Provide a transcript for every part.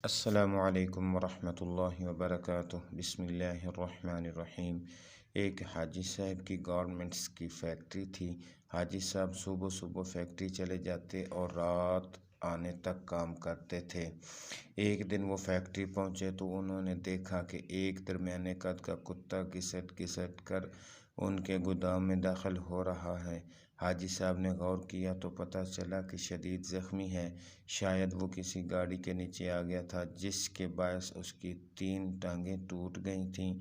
السلام علیکم ورحمۃ اللہ وبرکاتہ۔ بسم اللہ الرحمن الرحیم۔ ایک حاجی صاحب کی گارمنٹس کی فیکٹری تھی۔ حاجی صاحب صبح صبح فیکٹری چلے جاتے اور رات آنے تک کام کرتے تھے۔ ایک دن وہ فیکٹری پہنچے تو انہوں نے دیکھا کہ ایک درمیانے قد کا کتا گھسٹ گھسٹ کر ان کے گودام میں داخل ہو رہا ہے۔ حاجی صاحب نے غور کیا تو پتہ چلا کہ شدید زخمی ہے۔ شاید وہ کسی گاڑی کے نیچے آ گیا تھا جس کے باعث اس کی 3 ٹانگیں ٹوٹ گئی تھیں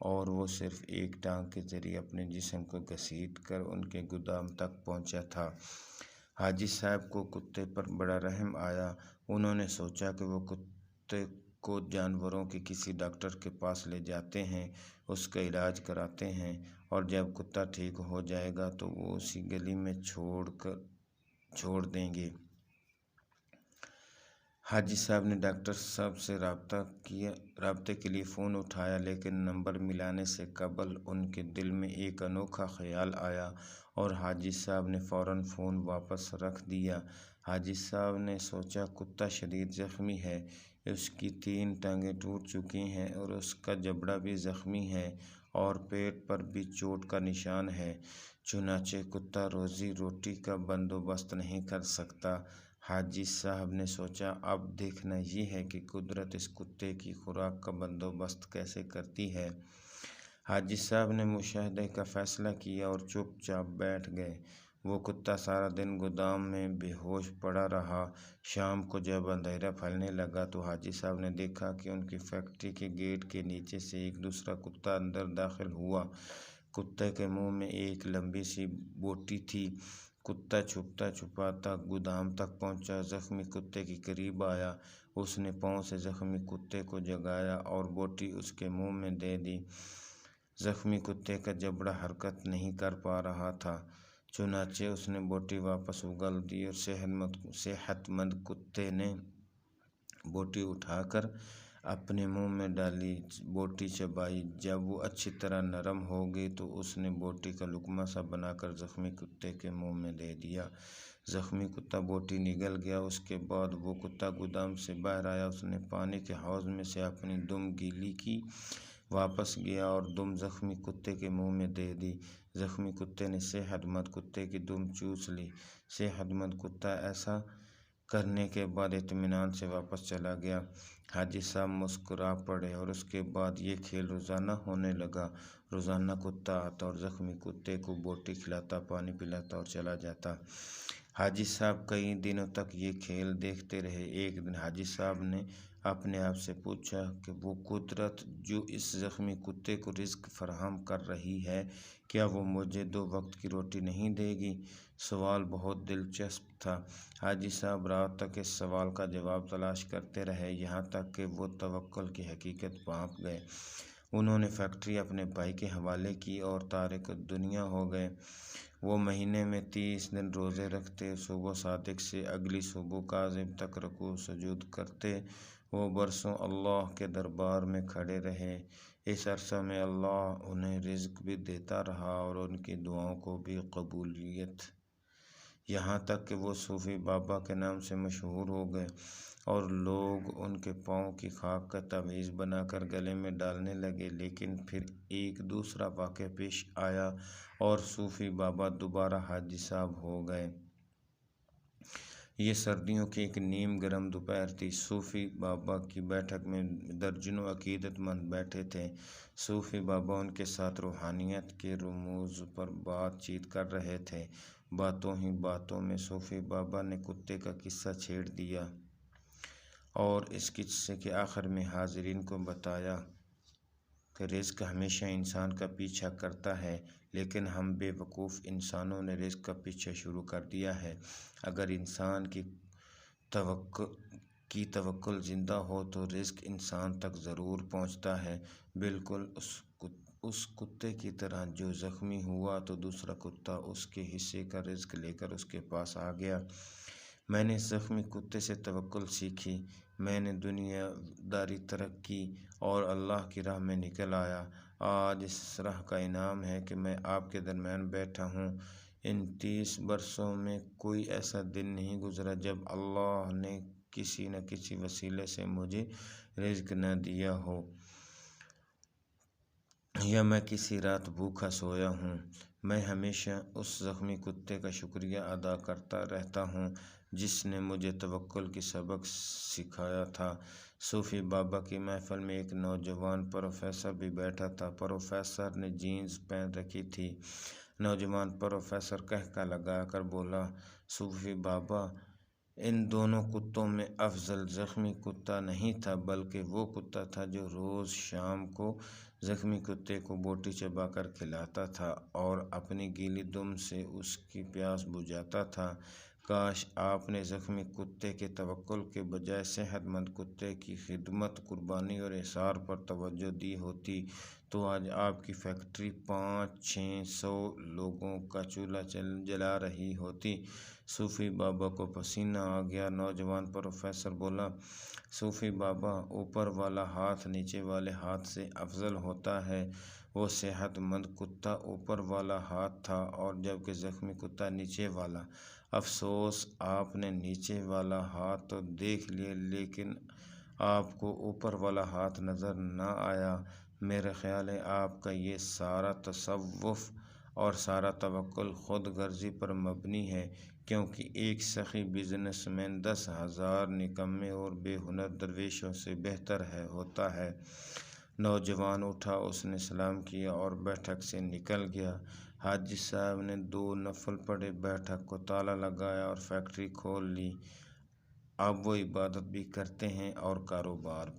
اور وہ صرف ایک ٹانگ کے ذریعے اپنے جسم کو گھسیٹ کر ان کے گودام تک پہنچا تھا۔ حاجی صاحب کو کتے پر بڑا رحم آیا۔ انہوں نے سوچا کہ وہ کتے کو جانوروں کے کسی ڈاکٹر کے پاس لے جاتے ہیں، اس کا علاج کراتے ہیں اور جب کتا ٹھیک ہو جائے گا تو وہ اسی گلی میں چھوڑ دیں گے۔ حاجی صاحب نے ڈاکٹر صاحب سے رابطے کے لیے فون اٹھایا، لیکن نمبر ملانے سے قبل ان کے دل میں ایک انوکھا خیال آیا اور حاجی صاحب نے فوراً فون واپس رکھ دیا۔ حاجی صاحب نے سوچا کتا شدید زخمی ہے، اس کی 3 ٹانگیں ٹوٹ چکی ہیں اور اس کا جبڑا بھی زخمی ہے اور پیٹ پر بھی چوٹ کا نشان ہے، چنانچہ کتا روزی روٹی کا بندوبست نہیں کر سکتا۔ حاجی صاحب نے سوچا اب دیکھنا یہ ہے کہ قدرت اس کتے کی خوراک کا بندوبست کیسے کرتی ہے۔ حاجی صاحب نے مشاہدے کا فیصلہ کیا اور چپ چاپ بیٹھ گئے۔ وہ کتا سارا دن گودام میں بے ہوش پڑا رہا۔ شام کو جب اندھیرا پھیلنے لگا تو حاجی صاحب نے دیکھا کہ ان کی فیکٹری کے گیٹ کے نیچے سے ایک دوسرا کتا اندر داخل ہوا۔ کتے کے منہ میں ایک لمبی سی بوٹی تھی۔ کتا چھپتا چھپاتا گودام تک پہنچا، زخمی کتے کے قریب آیا۔ اس نے پاؤں سے زخمی کتے کو جگایا اور بوٹی اس کے منہ میں دے دی۔ زخمی کتے کا جبڑا حرکت نہیں کر پا رہا تھا، چنانچہ اس نے بوٹی واپس اگل دی اور صحت مند کتے نے بوٹی اٹھا کر اپنے منہ میں ڈالی، بوٹی چبائی۔ جب وہ اچھی طرح نرم ہو گئی تو اس نے بوٹی کا لقمہ سا بنا کر زخمی کتے کے منہ میں دے دیا۔ زخمی کتا بوٹی نگل گیا۔ اس کے بعد وہ کتا گودام سے باہر آیا۔ اس نے پانی کے حوض میں سے اپنی دم گیلی کی، واپس گیا اور دم زخمی کتے کے منہ میں دے دی۔ زخمی کتے نے صحت مند کتے کی دم چوس لی۔ صحت مند کتا ایسا کرنے کے بعد اطمینان سے واپس چلا گیا۔ حاجی صاحب مسکرا پڑے اور اس کے بعد یہ کھیل روزانہ ہونے لگا۔ روزانہ کتا آتا اور زخمی کتے کو بوٹی کھلاتا، پانی پلاتا اور چلا جاتا۔ حاجی صاحب کئی دنوں تک یہ کھیل دیکھتے رہے۔ ایک دن حاجی صاحب نے اپنے آپ سے پوچھا کہ وہ قدرت جو اس زخمی کتے کو رزق فراہم کر رہی ہے، کیا وہ مجھے 2 وقت کی روٹی نہیں دے گی؟ سوال بہت دلچسپ تھا۔ حاجی صاحب رات تک اس سوال کا جواب تلاش کرتے رہے، یہاں تک کہ وہ توکل کی حقیقت پانپ گئے۔ انہوں نے فیکٹری اپنے بھائی کے حوالے کی اور تارک الدنیا ہو گئے۔ وہ مہینے میں 30 دن روزے رکھتے، صبح صادق سے اگلی صبح کاذب تک رکوع سجود کرتے۔ وہ برسوں اللہ کے دربار میں کھڑے رہے۔ اس عرصہ میں اللہ انہیں رزق بھی دیتا رہا اور ان کی دعاؤں کو بھی قبولیت، یہاں تک کہ وہ صوفی بابا کے نام سے مشہور ہو گئے اور لوگ ان کے پاؤں کی خاک کا تعویذ بنا کر گلے میں ڈالنے لگے۔ لیکن پھر ایک دوسرا واقعہ پیش آیا اور صوفی بابا دوبارہ حاجی صاحب ہو گئے۔ یہ سردیوں کی ایک نیم گرم دوپہر تھی۔ صوفی بابا کی بیٹھک میں درجنوں عقیدت مند بیٹھے تھے۔ صوفی بابا ان کے ساتھ روحانیت کے رموز پر بات چیت کر رہے تھے۔ باتوں ہی باتوں میں صوفی بابا نے کتے کا قصہ چھیڑ دیا اور اس قصے کے آخر میں حاضرین کو بتایا کہ رزق ہمیشہ انسان کا پیچھا کرتا ہے، لیکن ہم بے وقوف انسانوں نے رزق کا پیچھا شروع کر دیا ہے۔ اگر انسان کی توکل زندہ ہو تو رزق انسان تک ضرور پہنچتا ہے، بالکل اس کتے کی طرح جو زخمی ہوا تو دوسرا کتا اس کے حصے کا رزق لے کر اس کے پاس آ گیا۔ میں نے اس زخمی کتے سے توکل سیکھی، میں نے دنیا داری ترک کی اور اللہ کی راہ میں نکل آیا۔ آج اس راہ کا انعام ہے کہ میں آپ کے درمیان بیٹھا ہوں۔ ان 30 برسوں میں کوئی ایسا دن نہیں گزرا جب اللہ نے کسی نہ کسی وسیلے سے مجھے رزق نہ دیا ہو، یا میں کسی رات بھوکا سویا ہوں۔ میں ہمیشہ اس زخمی کتے کا شکریہ ادا کرتا رہتا ہوں جس نے مجھے توکل کی سبق سکھایا تھا۔ صوفی بابا کی محفل میں ایک نوجوان پروفیسر بھی بیٹھا تھا۔ پروفیسر نے جینز پہن رکھی تھی۔ نوجوان پروفیسر قہقہ لگا کر بولا، صوفی بابا، ان دونوں کتوں میں افضل زخمی کتا نہیں تھا، بلکہ وہ کتا تھا جو روز شام کو زخمی کتے کو بوٹی چبا کر کھلاتا تھا اور اپنی گیلی دم سے اس کی پیاس بجھاتا تھا۔ کاش آپ نے زخمی کتے کے توکل کے بجائے صحت مند کتے کی خدمت، قربانی اور ایثار پر توجہ دی ہوتی تو آج آپ کی فیکٹری 500-600 لوگوں کا چولہا جلا رہی ہوتی۔ صوفی بابا کو پسینہ آ گیا۔ نوجوان پروفیسر بولا، صوفی بابا، اوپر والا ہاتھ نیچے والے ہاتھ سے افضل ہوتا ہے۔ وہ صحت مند کتا اوپر والا ہاتھ تھا اور جبکہ زخمی کتا نیچے والا۔ افسوس آپ نے نیچے والا ہاتھ تو دیکھ لیا لیکن آپ کو اوپر والا ہاتھ نظر نہ آیا۔ میرا خیال ہے آپ کا یہ سارا تصوف اور سارا توکل خود غرضی پر مبنی ہے، کیونکہ ایک سخی بزنس مین 10,000 نکمے اور بے ہنر درویشوں سے بہتر ہوتا ہے۔ نوجوان اٹھا، اس نے سلام کیا اور بیٹھک سے نکل گیا۔ حاجی صاحب نے 2 نفل پڑھے، بیٹھک کو تالا لگایا اور فیکٹری کھول لی۔ اب وہ عبادت بھی کرتے ہیں اور کاروبار بھی۔